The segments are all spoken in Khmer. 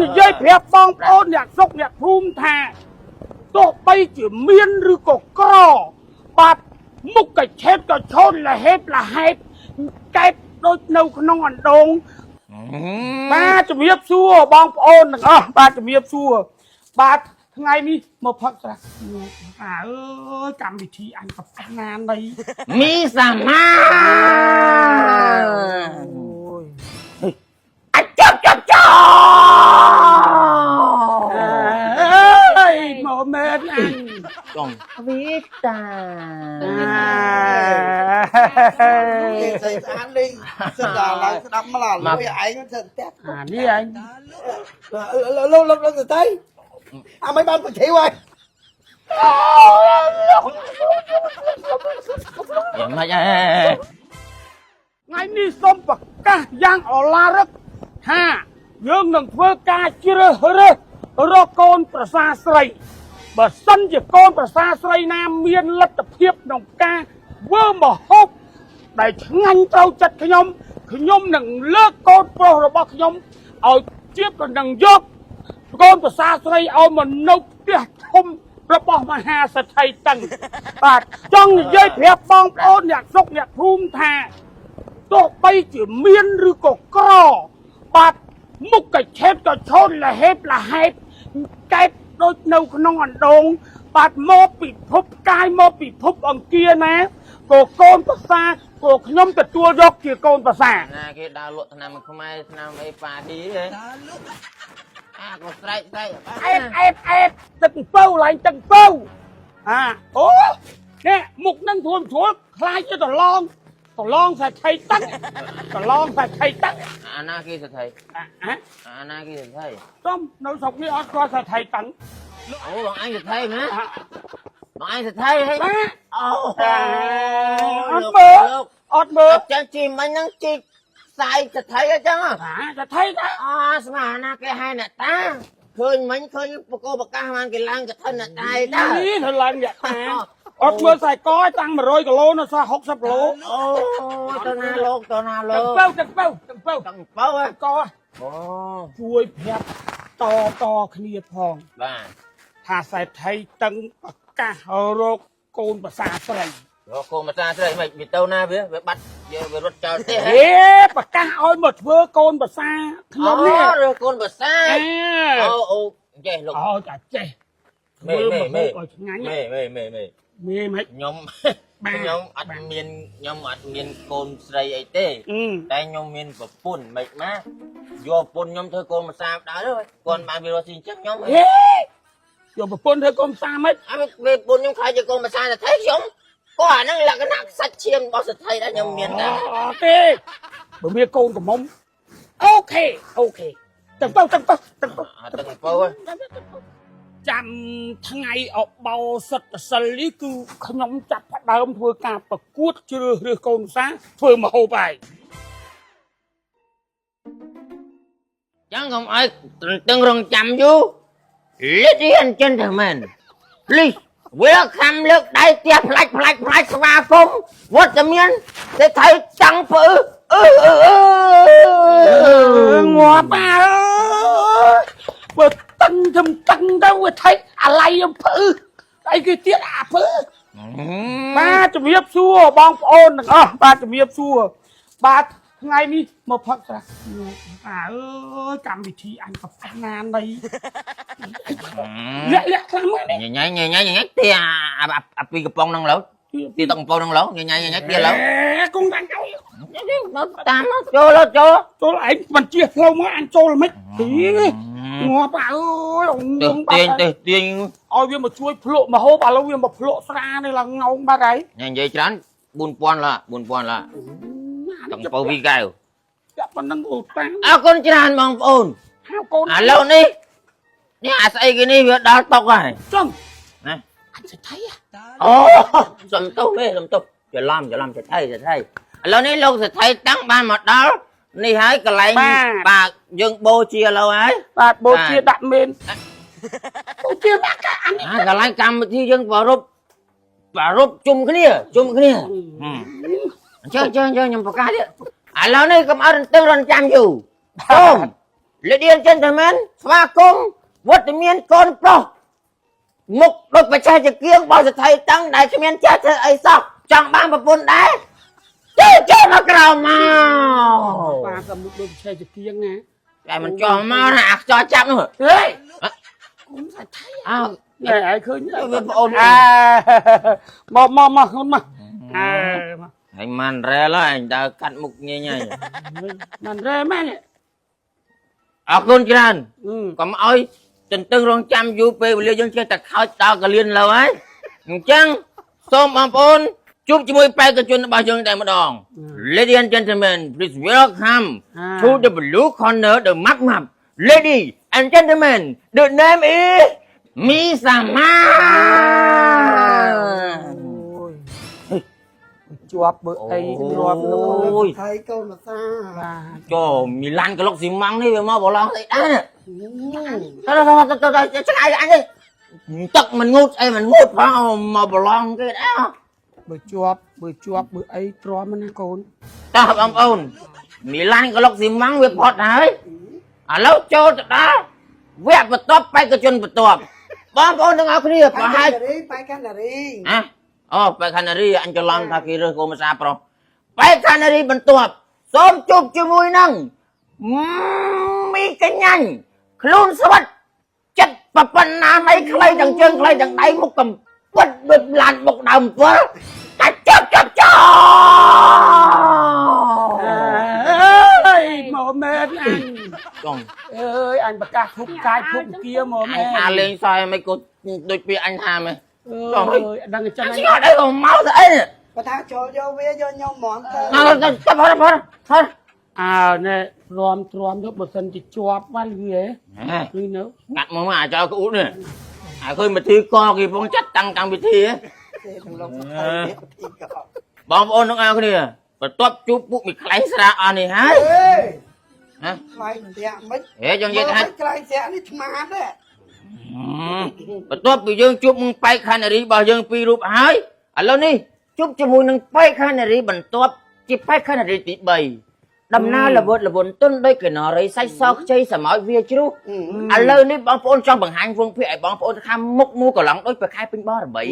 និយាយប្រាប់បងប្អូនអ្នកស្រុកអ្នកភូមិថាទោះបីជាមានឬក៏ក្របាទមុខកឆេតក៏ឈនលហេបលហេបកែបដូចនៅក្នុងអណ្ដូងបាទជំរាបសួរបងប្អូនទាំងអស់បាទជំរាបសួរបាទថ្ងៃនេះមកផឹកស្រាអើយកម្មវិធីអញក៏ផ្អាណានៃមីសាមាអញ្ចឹងចចអើយមកមែនអញកុំវីតាស្អីស្អាតលេងសិនដល់ឡើងស្ដាប់មកឡើយឯងទៅផ្ទះនេះអញលោកទៅទៅអាមិនបានប្រជែងហើយយ៉ាងម៉េចហ៎ថ្ងៃនេះសូមប្រកាសយ៉ាងអឡារឹកថាយើងនឹងធ្វើការជ្រើសរើសរកកូនប្រសាស្រីបើសិនជាកូនប្រសាស្រីណាមានលទ្ធភាពក្នុងការធ្វើម្ហូបដែលឆ្ងាញ់ត្រូវចិត្តខ្ញុំនឹងលើកកូនប្រុសរបស់ខ្ញុំឲ្យជាក៏នឹងយកកូនប្រសាស្រីឲ្យមកនៅផ្ទះធំរបស់មហាសេដ្ឋីតឹងបាទចង់និយាយប្រាប់បងប្អូនអ្នកស្រុកអ្នកភូមិថាទោះបីជាមានឬក៏ក្របាទមុខកឆេតក៏ឈនលហេបលហេបកែបដូចនៅក្នុងអណ្ដូងបាទមកពីភពកាយមកពីភពអង្គាណាក៏កូនប្រសាក៏ខ្ញុំទទួលយកជាកូនប្រសាណាគេដើរលក់ថ្នាំខ្មែរថ្នាំអីប៉ាទីហ៎អាក៏ស្រែកអេបទឹកពៅឡើងទឹកពៅអូនេះមុខនឹងធួមខ្លាចទៅតឡងសាច់ថៃតឹងអាណាគេសថៃអាណាគេសថៃចំនៅស្រុកនេះអត់គាត់សាច់ថៃតឹងអូបងអញសថៃណាបងអញសថៃហីអូអត់មើលចឹងជីមិញហ្នឹងជីខ្សែសថៃអញ្ចឹងសថៃតាស្មានណាគេហៅអ្នកតាឃើញមិញឃើញបកោបកាសបានគេឡើងកឋិនអ្នកតាតានេះទៅឡើងអ្នកតាអត់មើលខ្សែកតាំង100គីឡូនៅសោះ60គីឡូអូទៅណាលោកទឹកពៅកអូជួយប្រាប់តគ្នាផងបាទថាសេដ្ឋីតឹងប្រកាសរកកូនប្រសាស្រីរកកូនប្រសាស្រីមិនវាទៅណាវាបាត់វារត់ចោលទេប្រកាសឲ្យមកធ្វើកូនប្រសាខ្ញុំនេះរកកូនប្រសាអូចេះលោកចាចេះមេឲ្យឆ្ងាញ់មេមិនខ្ញុំអត់មានកូនស្រីអីទេតែខ្ញុំមានប្រពន្ធមិនម៉ាយកប្រពន្ធខ្ញុំធ្វើកូនប្រសាដើរទៅគាត់បានវារត់ស៊ីអញ្ចឹងខ្ញុំយកប្រពន្ធធ្វើកូនប្រសាមិនអើវាប្រពន្ធខ្ញុំខ្លាចជាកូនប្រសាតែខ្ញុំក៏អាហ្នឹងលក្ខណៈសាច់ឈាមរបស់សទ្ធិដែរខ្ញុំមានដែរទេបើមានកូនកំមុំអូខេទឹកពៅចាំថ្ងៃអបោសិទ្ធសិលនេះគឺខ្ញុំចាប់ផ្ដើមធ្វើការប្រកួតជ្រើសរើសកូនប្រសាធ្វើម្ហូបហើយចឹងកុំឲ្យទន្ទឹងរង់ចាំយូរ Ladies and gentlemen please welcome លើកដៃផ្ទះផ្លាច់ស្វាគមន៍វត្តមានសេដ្ឋីចាំងពើងាប់បើតឹងទៅវាថៃអាឡៃអំភើអីគេទៀតអាភើបាទជំរាបសួរបងប្អូនទាំងអស់បាទជំរាបសួរបាទថ្ងៃនេះមកផឹកស្រាអើយកម្មវិធីអញក៏ផ្អាណានៃលាក់ខ្លាំងមកញ៉ៃទីអាពីកំប៉ុងហ្នឹងឡូវទីទឹកកំប៉ុងហ្នឹងឡូវញ៉ៃទីឡូវគង់តាំងទៅតាមចូលឯងមិនជិះផ្លូវមកអញចូលមិនងាប់អើយទាញឲ្យវាមកជួយភ្លក់មហូបឥឡូវវាមកភ្លក់ស្រានេះឡើងងងបាត់ហើយនិយាយច្រើន 4000 ឡាតំពៅវីកែវចាប់ប៉ុណ្ណឹងអូតាអរគុណច្រើនបងប្អូនហៅកូនឥឡូវនេះអាស្អីគេនេះវាដល់តុកហើយចំណាអញសេដ្ឋីអូសំទោសច្រឡំសេដ្ឋីឥឡូវនេះលោកសេដ្ឋីតាំងបានមកដល់នេះហើយកន្លែងបាទយើងបូជាឥឡូវហើយបាទបូជាដាក់មេនបូជាដាក់អានេះកន្លែងកម្មវិធីយើងប្រារព្ធជុំគ្នាអញ្ចឹងខ្ញុំប្រកាសទៀតឥឡូវនេះកុំអត់រន្ទឹងរង់ចាំយូរ Ladies and gentlemen ស្វាគមន៍វត្តមានកូនប្រុសមុខដូចបច្ចេកជាគៀងបោះសថៃតាំងដែលគ្មានចេះធ្វើអីសោះចង់បានប្រពន្ធដែរចូលមកក្រៅមក បាទក៏មុខដូចឆេះជាគៀងណា តែមិនចង់មកណាអាខ្ចោចាប់នោះហេគុំសាច់ថៃអើ នេះឯងឃើញ វាប្អូន មកខ្លួនមកអើ ហើយម៉ាន់រ៉ែលអញដើរកាត់មុខញញហើយ មិនរ៉េមែន អរគុណច្រើនកុំឲ្យទន្ទឹងរង់ចាំយូរពេលវេលាយើងចេះតែខោចដល់កលៀនលើហើយអញ្ចឹងសូមបងប្អូនជួបជាមួយបេក្ខជនរបស់យើងតែម្ដង Ladies and gentlemen please welcome to the blue corner the map Lady and gentlemen the name is Misama ជាប់បើអីជាប់នោះ អូយ ថៃកូនភាសា បាទ ចូលមីឡានក្លុកស៊ីម៉ង់នេះវាមកបឡងស្អីដែរទៅឆ្ងាយអញទឹកមិនងូតអីមិនងូតផងមកបឡងគេដែរ បើជាប់បើអីទ្រាំណាកូន តោះបងប្អូនមីឡានក្លុកស៊ីម៉ង់វាផុតហើយឥឡូវចូលទៅដល់វគ្គបន្ទាប់បេក្ខជនបន្ទាប់បងប្អូនទាំងអស់គ្នាប្រហែល បែកកាណារី អូបេក្ខនារីអញច្រឡំថាគេរើសកូនភាសាប្រុសបេក្ខនារីបន្ទាប់សូមជួបជាមួយនឹងមីកញ្ញាញ់ខ្លួនស្វិតចិត្តប៉ុណ្ណាមិនខ្លីទាំងជើងខ្លីទាំងដៃមុខកំពិតដូចឡានមុខដើមពលតែចាប់ អើយមកមែនអញ កង អើយអញប្រកាសភពកាយភពគៀមក អ មែ ញ ន ថាលេងសើចមិនគាត់ដូចពីអញថាមែន អើយដឹងអញ្ចឹង អញស្គាល់អីមកស្អីនេះ បើថាចូលយកវាយកខ្ញុំហ្មងទៅ ទៅផុត អើណែទ្រាំទៅបើសិនជាជាប់បានវាគឺនៅ ងាត់មកអាចោក្អ៊ូតនេះហើយឃើញវិធីកគេពងចាត់តាំងកម្មវិធី ទេក្នុងលោកថៃទីកោ បងប្អូនទាំងអស់គ្នាបន្ទាប់ជួបពួកមីខ្លែងស្រាអស់នេះហើយ ហេខ្លាយតែមិន ហេចង់និយាយថា ខ្លាយតែនេះឆ្មាតទេ បន្ទាប់ពីយើងជួបនឹងបេក្ខនារីរបស់យើងពីររូបហើយឥឡូវនេះជួបជាមួយនឹងបេក្ខនារីបន្ទាប់ជាបេក្ខនារីទី3ដំណើរល្វត់ល្វន់ទុនដោយកណរីសាច់សខ្ចីសម្អោចវាជ្រុះឥឡូវនេះបងប្អូនចង់បង្ហាញវងភាគឲ្យបងប្អូនខាងមុខមូកន្លងដូចប្រខែពេញបរបី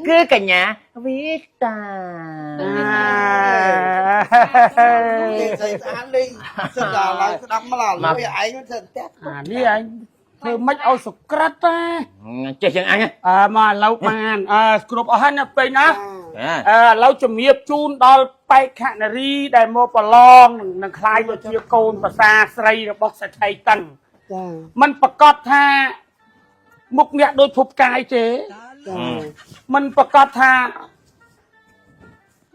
គឺកញ្ញាវីតា ទេស្អាតលេងសិនដល់ឡើងស្ដាប់មកឡើយឯងមិនសិនតែ អានេះអញធ្វើមិនឲ្យសុក្រិតទេ ចេះជាងអញ មកឥឡូវបានគ្រប់អស់ហើយណាពេញណា ហ៎ ឥឡូវជំរាបជូនដល់បេក្ខនារីដែលមកប្រឡងនឹងខ្លាយទៅជាកូនប្រសាស្រីរបស់សេដ្ឋីតឹង ចា มันប្រកាសថាមុខអ្នកដូចភពកាយទេ ចា มันប្រកាសថា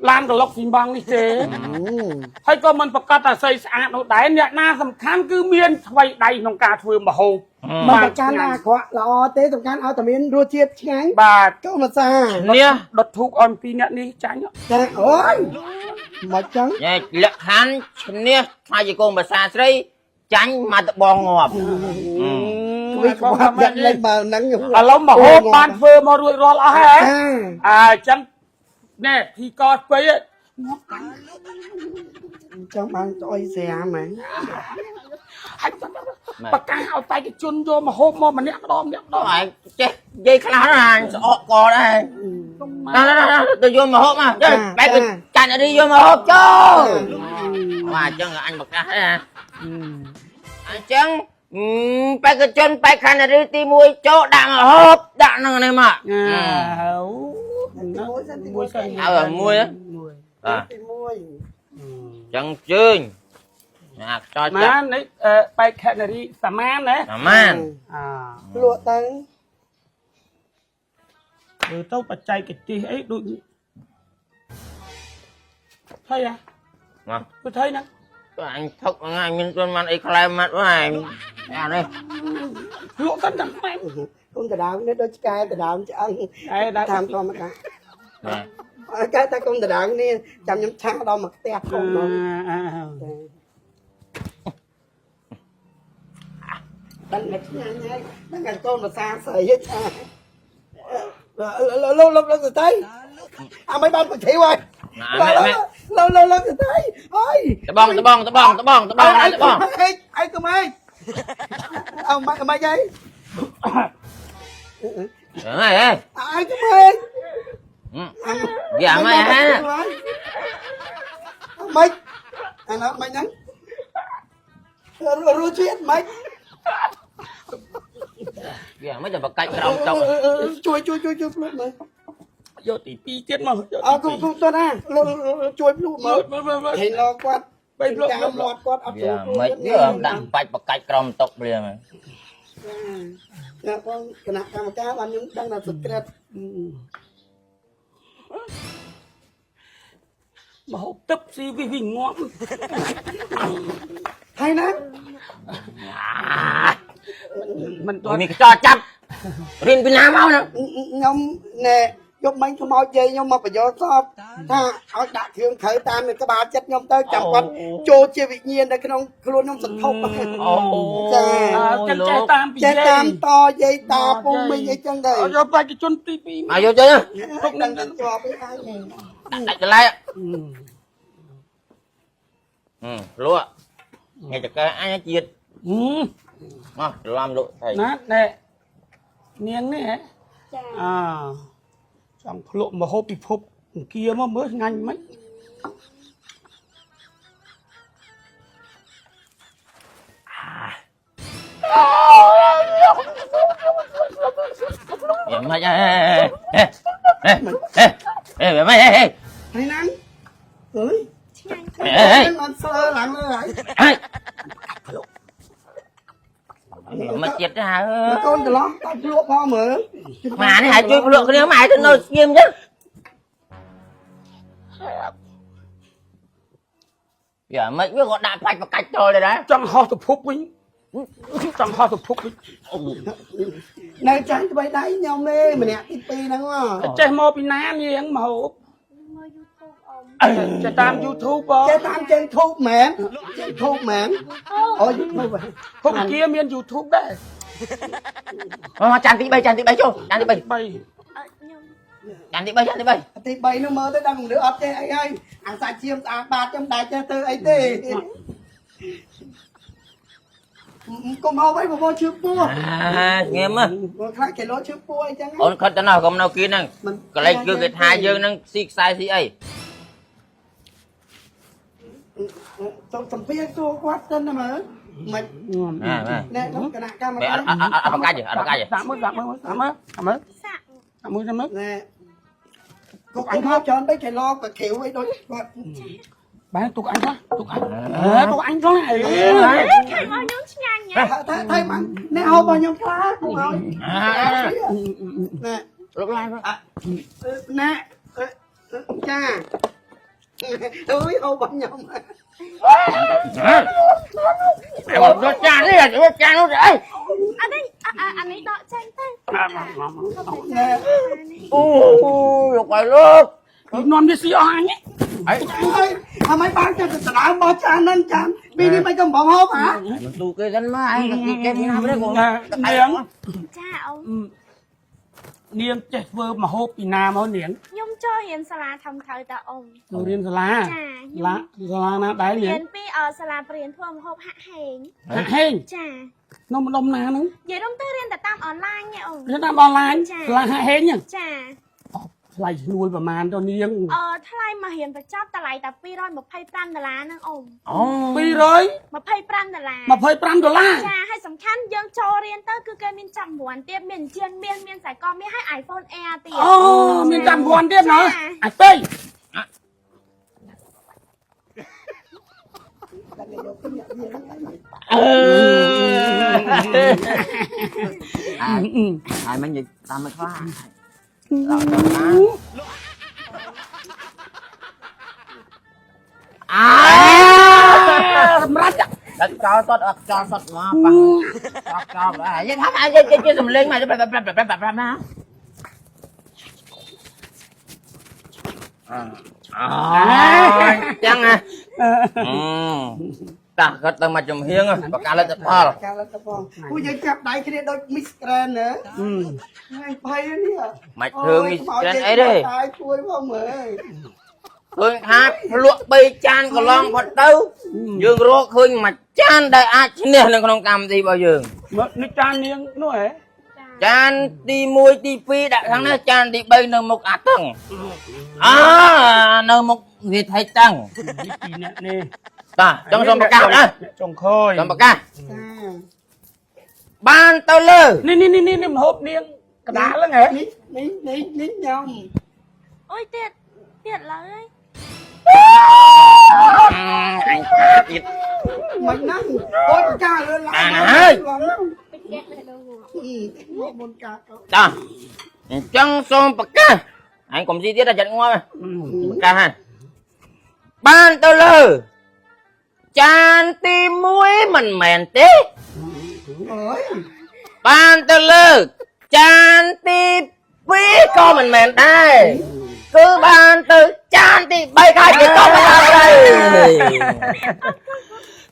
ឡានកឡុកស៊ីម៉ង់នេះទេហើយក៏มันប្រកាសថាស្អីស្អាតនោះដែរអ្នកណាសំខាន់គឺមានថ្វីដៃក្នុងការធ្វើម្ហូប មិនប្រកាន់អាក្រក់ល្អទេសំខាន់ឲ្យតែមានរសជាតិឆ្ងាញ់ បាទ កូនភាសា នេះ ដុតធូបអនពីអ្នកនេះចាញ់ ចាអូយមកចឹង លក្ខខណ្ឌឈ្នះខ្លាយជាកូនភាសាស្រីចាញ់មកតបងងាប់ វាខ្វះយ៉ាងលេងបើហ្នឹង ឥឡូវម្ហូបបានធ្វើមករួចរាល់អស់ហើយអញ្ចឹងណែទីកោស្ពៃ ចង់បានស្អុយស្រាមហ្មង ហើយប្រកាសឲ្យបេក្ខជនយកម្ហូបមកម្នាក់ម្ដង ដល់ឯងចេះនិយាយខ្លះណាស្អកកដែរទៅយកមកហូបមកបែកចាញ់អីយកមកហូបចូលបាទអញ្ចឹងអញប្រកាសណាអញ្ចឹងបេក្ខជនបេក្ខនារីទី1ចូលដាក់មកហូបដាក់នឹងនេះមក មួយសិន មួយបាទ ទី1 ចឹងជើញអាខ្ចោច ម៉ាននេះបេក្ខនារីសាមានណា ប្រមាណ លក់ទៅ ទៅបច្ចេកទេសអីដូចហើយហ៎ មក គឺថៃណា អញថឹកថ្ងៃមានទុនមិនអីខ្លែម៉ាត់ហ្នឹងអានេះ លក់កាន់តែម៉ែ គុំដដើមនេះដូចឆ្កែដដើមឆ្អឹង ដែរ តាមធម្មតាកែតែគុំដដើមនេះចាំខ្ញុំឆាដល់មកផ្ទះគុំមកដល់អ្នកញ៉ាំហើយដល់កូនភាសាស្រីឆាលោកទៅទៅអាមិនបានប្រធាវហើយលោកទៅទៅហើយ តបងអីក៏មិន អីក៏មិន mày vậy mày ơi ai cái mày dạ mày hả mày anh nói mày nhắn rồi chuyện mày dạ mấy giờ bật cạnh trong trong chui mày vô tỷ pi tiết mà không tuần à chui luôn mà thì lo quát bây giờ lọt quát ấp dạ mấy đứa đang bạch bật cạnh trong tộc liền mà dạ con cái nạp cam cá bạn những đang là stress mà hộp tấp xí vì ngon hay nè mình tụi mình cho chăm riêng Việt Nam mau nè nhông nè giúp mấy cái máu chơi nhưng mà phải do shop ha ở đại thương khởi tam thì các bà chất nhông tới chẳng quan chô chia vị nhiên đây cái nông luôn nhông sực thốc chân chạy tam to dây tà pu mi dây chân đây rồi phải cái chân tí pi mà vô chơi nhá không đừng cho với ai đặt trở lại lúa nghe cho cái ai chiết làm lụa thầy nát nè niềng nè chẳng lộ mà hộp bị phụp kia mà mới nhanh mấy mày mày hay nắng ơi ăn sơ lặng lại mà chết ra con từ đó tao lụa po mở mà này hãy chui lụa cái đứa mày thì nó nghiêm chứ giờ mấy đứa gọi đạp phạch và cạch rồi rồi đấy chẳng ho tập phúc với chẳng ho tập phúc với này chẳng bay đáy nhau mê mà nè ít pi đúng không chạy mò bị ná niềng mà hộp chạy tam YouTube chạy tam trên YouTube mẹ ôi YouTube hôm kia miền YouTube đấy mà chàng tí bay chú chàng tí bay chàng tí bay thì bay nó mơ tới đang đứa ấp chơi ấy ơi ăn xài chiêm ba trăm đại chơi tư ấy tê con mau vậy mà con chưa mua nghiêm á khai cái lỗ chưa mua ấy chẳng ôn khất nào không nào kia nè cái này cứ cái hai dương nâng xịt sai xí ấy tầm phía xô quát tên nè mà mày nè nó cái nạ cam mà ăn cái gì giảm mới nè cục anh hấp cho anh biết cái lo và kiểu ấy thôi bán tục anh đó này thấy mà nè hộp bao nhiêu lá nè nè cha ơi hộp bao nhiêu nó cha đấy là cha nó đấy anh ấy đợi tranh tay lục bài luôn non đi xí ai ấy mấy bán cho tao đã bỏ cha nên cha đi đi mấy con bọn hộp hả tu cái dân mà ai cái gì nào đấy còn niềng cha ông niềng chạy vơ mà hộp bị nam ở niềng nhung cho hiền sala thầm thời ta ông đồ riêng lá na đáy niềng hiền pi ở sala priền thua một hộp hạ hèn cha nó một đông na nữa vậy đông tư riêng ta tam online nha ông nó tam online là hạ hèn nhá cha lại nuôiประมาณ ตัวนี้ยัง ถ้าไล่มาเห็นแต่ชอบตะไลแต่ปีร้อยมาให้ปรันดอลลาร์นั่งองค์ ปีร้อย มาให้ปรันดอลลาร์ มาให้ปรันดอลลาร์ จ้าให้สำคัญยังโชว์เรียนเตอร์คือการมีจำหวนเตี้ยเมียนเชียนเมียนสายกองไม่ให้ไอโฟนแอร์เตี้ยมีจำหวนเตี้ยเนาะไอเต้ai mấy gì ta mới khóa đặt cho sọt mà cho lại vậy thắp ai chơi sầm lên mà chăng à ta có tao mà chùm hiên à và cả lên tập phò bây giờ chập đại khi đôi Miss Grand nữa ngay bay đấy mày thương Miss Grand ấy đi ឃើញថាភ្លក់3ចានកន្លងផុតទៅយើងរកឃើញមួយចានដែលអាចឈ្នះនៅក្នុងកម្មវិធីរបស់យើង មកនេះចាននាងនោះហ៎ ចានទី1ទី2ដាក់ខាងនេះចានទី3នៅមុខអាតឹងនៅមុខវាថៃតឹង នេះពីអ្នកនេះ តាចង់សូមប្រកាសណា អ្នកចុងខយ សូមប្រកាសបានទៅលើ នេះមហូបនាងកដាលហ្នឹងហ៎ នេះញ៉ាំ អូយទៀតទៀតឡើយ អញថាទៀត មិនណាអូនកាលឿនឡើង មុនកាទៅ តាអញ្ចឹងសូមប្រកាសអញកុំស៊ីទៀតតែចិត្តងាប់ប្រកាសហ่ะបានទៅលើចានទី1មិនមែនទេ អើយ បានទៅលើចានទី2ក៏មិនមែនដែរគឺបានទៅចានទី3ខាច់គេក៏មិនដែរ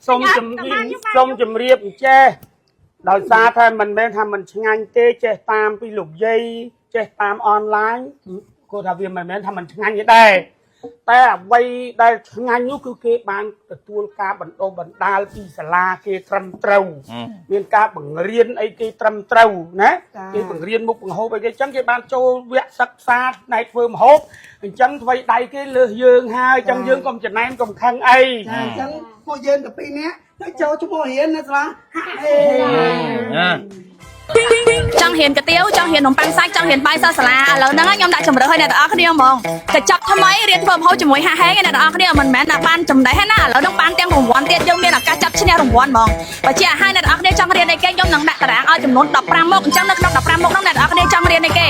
សូមជំរាបចេះដោយសារថាមិនមែនថាมันឆ្ងាញ់ទេចេះតាមពីលោកយាយចេះតាមអនឡាញគាត់ថាវាមិនមែនថាมันឆ្ងាញ់ទេដែរតែអ្វីដែលឆ្ងាញ់នោះគឺគេបានទទួលការបណ្ដុះបណ្ដាលពីសាលាគេត្រឹមត្រូវមានការបង្រៀនអីគេត្រឹមត្រូវណាគេបង្រៀនមុខបង្ហូបអីគេអញ្ចឹងគេបានចូលវគ្គសិក្សាផ្នែកធ្វើម្ហូបអញ្ចឹងធ្វើដៃគេលើសយើងហើយអញ្ចឹងយើងកុំចំណែនកុំខឹងអី អញ្ចឹងពួកយើងទៅពីរនាក់ទៅចូលជាមួយរៀននៅសាលាហាក់អេ ចង់រៀនកាទៀវចង់រៀននំប៉័ងសាច់ចង់រៀនបាយសាសាឡាឥឡូវហ្នឹងខ្ញុំដាក់ជំរឿឲ្យអ្នកទាំងអស់គ្នាហ្មងកញ្ចប់ថ្មីរៀនធ្វើម្ហូបជាមួយហាហេងអ្នកទាំងអស់គ្នាមិនមែនថាបានចំណេះទេណាឥឡូវហ្នឹងបានទាំងរង្វាន់ទៀតយើងមានឱកាសចាប់ឈ្នះរង្វាន់ហ្មងបើជាឲ្យអ្នកទាំងអស់គ្នាចង់រៀនអីគេខ្ញុំនឹងដាក់តារាងឲ្យចំនួន15មុខអញ្ចឹងនៅក្នុង15មុខហ្នឹងអ្នកទាំងអស់គ្នាចង់រៀនអីគេ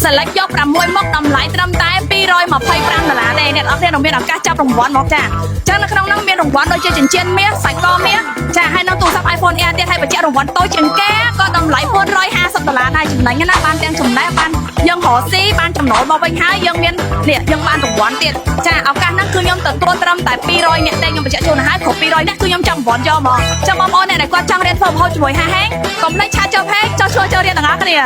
select យក6មុខតម្លៃត្រឹមតែ$225ទេអ្នកទាំងអស់គ្នានឹងមានឱកាសចាប់រង្វាន់មកចាអញ្ចឹងនៅក្នុងហ្នឹងមានរង្វាន់ដូចជាចិញ្ចៀនមាសសាច់កមាសចាហើយនៅទូរស័ព្ទ iPhone Air ទៀតហើយបញ្ជាក់រង្វាន់តូចជាងគេក៏តម្លៃ$450ដែរចំណេញណាបានទាំងចំណេះបានយើងរកស៊ីបានចំណូលមកវិញហើយយើងមាននេះយើងបានរង្វាន់ទៀតចាឱកាសហ្នឹងគឺខ្ញុំទទួលត្រឹមតែ200នាក់ទេខ្ញុំបញ្ជាក់ជូនឲ្យគ្រប់200នាក់គឺខ្ញុំចាប់រង្វាន់យកមកចាំបងប្អូនអ្នកដែលគាត់ចង់រៀនធ្វើម្ហូបជាមួយហាហេងកុំភ្លេចឆាតចូល page ចូលជួយចូលរៀនទាំងអស់គ្នា